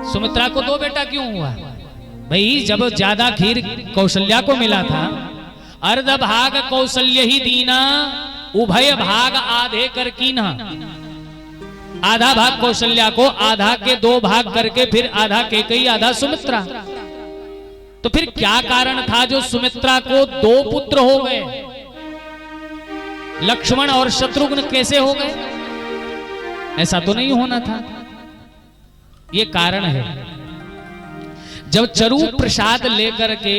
सुमित्रा को 2 बेटा क्यों हुआ? भाई जब ज्यादा खीर कौशल्या को मिला था, अर्ध भाग कौशल्य ही दीना, उभय भाग आधे कर कीना। आधा भाग कौशल्या को, आधा के 2 भाग करके फिर आधा कैकेयी आधा सुमित्रा। तो फिर क्या कारण था जो सुमित्रा को 2 पुत्र हो गए? लक्ष्मण और शत्रुघ्न कैसे हो गए? ऐसा तो नहीं होना था। ये कारण है, जब चरु प्रसाद लेकर के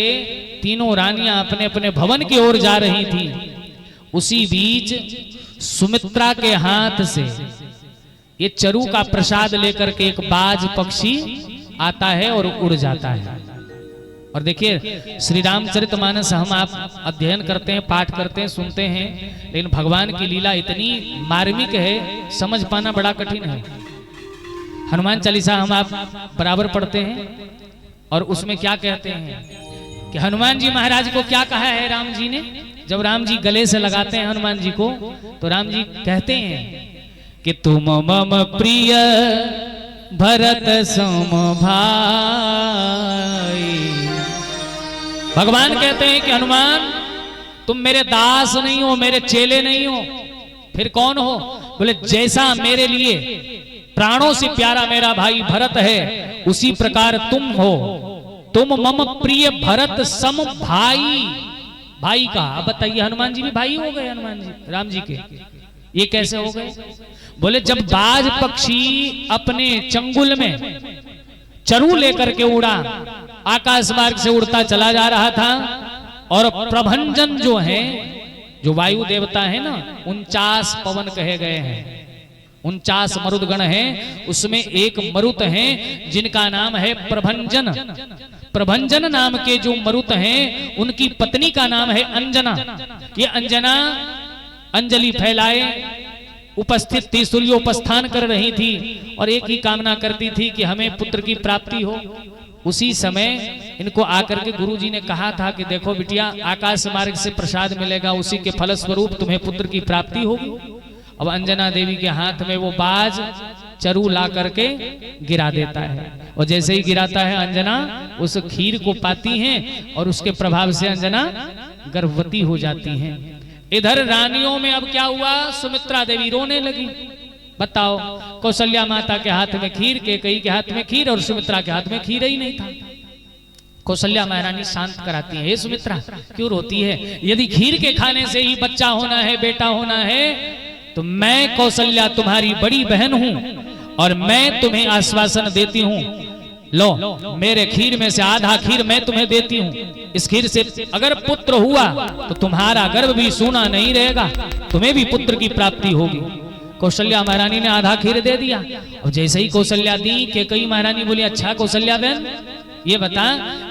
तीनों रानियां अपने अपने भवन की ओर जा रही थी, उसी बीच सुमित्रा के हाथ से ये चरु का प्रसाद लेकर के एक बाज पक्षी आता है और उड़ जाता है। और देखिए श्री रामचरितमानस हम आप अध्ययन करते हैं, पाठ करते हैं, सुनते हैं, लेकिन भगवान की लीला इतनी मार्मिक है, समझ पाना बड़ा कठिन है। हनुमान चालीसा हम आप बराबर पढ़ते हैं और उसमें क्या कहते हैं कि हनुमान जी महाराज को क्या कहा है राम जी ने? जब राम जी गले से लगाते हैं हनुमान जी को, तो राम जी कहते हैं कि तुम मम प्रिय भरत सम भाई। भगवान कहते हैं कि हनुमान तुम मेरे दास नहीं हो, मेरे चेले नहीं हो, फिर कौन हो? बोले जैसा मेरे लिए प्राणों से प्यारा मेरा भाई भरत है, उसी प्रकार तुम हो। तुम मम प्रिय भरत सम भाई। भाई का अब बताइए, हनुमान जी भी भाई हो गए हनुमान जी राम जी के? ये कैसे हो गए? बोले जब बाज पक्षी अपने चंगुल में चरु लेकर के उड़ा, आकाश मार्ग से उड़ता चला जा रहा था, और प्रभंजन जो है, जो वायु देवता है ना, 49 पवन कहे गए हैं, 49 मरुदगण हैं, उसमें एक मरुत है जिनका नाम है प्रभंजन। प्रभंजन नाम के जो मरुत हैं, उनकी पत्नी का नाम है अंजना। ये अंजना अंजलि फैलाए उपस्थित थी, सूर्योपस्थान कर रही थी और एक ही कामना करती थी कि हमें पुत्र की प्राप्ति हो। उसी समय इनको आकर के गुरुजी ने कहा था कि देखो बिटिया, आकाश मार्ग से प्रसाद मिलेगा, उसी के फलस्वरूप तुम्हें पुत्र की प्राप्ति होगी। अब अंजना देवी के हाथ में वो बाज चरु ला करके गिरा देता है, और जैसे ही गिराता है अंजना उस खीर को पाती हैं और उसके प्रभाव से अंजना गर्भवती हो जाती हैं। इधर रानियों में अब क्या हुआ? सुमित्रा देवी रोने लगी। बताओ, कौशल्या माता के हाथ में खीर, कैकेयी के हाथ में खीर, और सुमित्रा के हाथ में खीर ही नहीं था। कौशल्या महारानी शांत कराती है, हे सुमित्रा क्यों रोती है? यदि खीर के खाने से ही बच्चा होना है, बेटा होना है, तो मैं कौशल्या तुम्हारी बड़ी बहन हूं और मैं तुम्हें आश्वासन देती हूं, लो मेरे खीर में से आधा खीर मैं तुम्हें देती हूं। इस खीर से अगर पुत्र हुआ तो तुम्हारा गर्भ भी सूना नहीं रहेगा, तुम्हें भी पुत्र की प्राप्ति होगी। कौशल्या महारानी ने आधा खीर दे दिया, और जैसे ही कौशल्या दी, कैकेयी महारानी बोली अच्छा कौशल्या बहन ये बता,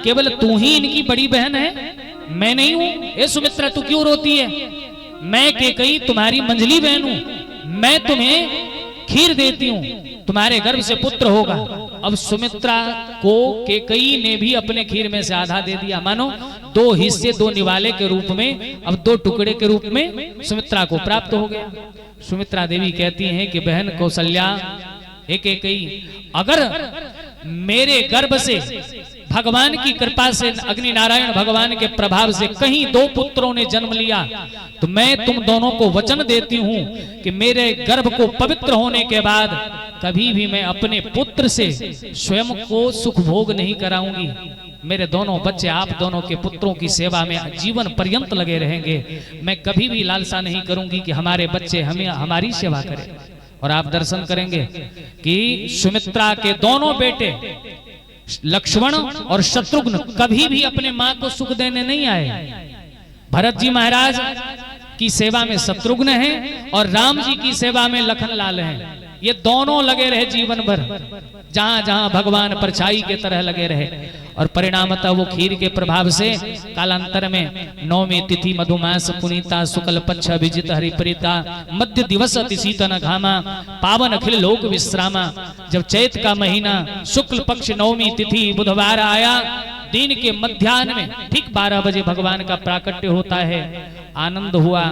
केवल तू ही इनकी बड़ी बहन है, मैं नहीं हूं? ए सुमित्रा तू क्यों रोती है? मैं कैकेयी तुम्हारी मंझली बहन हूं, मैं तुम्हें खीर देती हूं, तुम्हारे गर्भ से पुत्र होगा। अब सुमित्रा को कैकेयी ने भी अपने खीर में से आधा दे दिया, मानो 2 हिस्से 2 निवाले के रूप में, अब 2 टुकड़े के रूप में सुमित्रा को प्राप्त हो गया। सुमित्रा देवी कहती हैं कि बहन कौशल्या, कैकेयी, अगर मेरे गर्भ से भगवान की कृपा से, अग्नि नारायण भगवान के प्रभाव से कहीं 2 पुत्रों ने जन्म लिया, तो मैं तुम दोनों को वचन देती हूं कि मेरे गर्भ को पवित्र होने के बाद कभी भी मैं अपने पुत्र से स्वयं को सुख भोग नहीं कराऊंगी। मेरे दोनों बच्चे आप दोनों के पुत्रों की सेवा में जीवन पर्यंत लगे रहेंगे। मैं कभी भी लालसा नहीं करूंगी कि हमारे बच्चे हमें हमारी सेवा करें। और आप दर्शन करेंगे कि सुमित्रा के दोनों बेटे लक्ष्मण और शत्रुघ्न कभी भी अपने मां को सुख देने नहीं आए। भरत जी महाराज की सेवा में शत्रुघ्न है और राम जी की सेवा में लखन लाल हैं। ये दोनों लगे रहे जीवन भर, जहां जहां भगवान परछाई के तरह लगे रहे। और परिणामतः वो खीर के प्रभाव से कालांतर में 9वीं तिथि मधुमास पुनीता शुक्ल पक्ष अभिजित हरिप्रीता मध्य दिवस अतिशीतन घामा पावन अखिल लोक विश्रामा। जब चैत का महीना शुक्ल पक्ष 9वीं तिथि बुधवार आया, दिन के मध्याह्न में ठीक 12 बजे भगवान का प्राकट्य होता है। आनंद हुआ,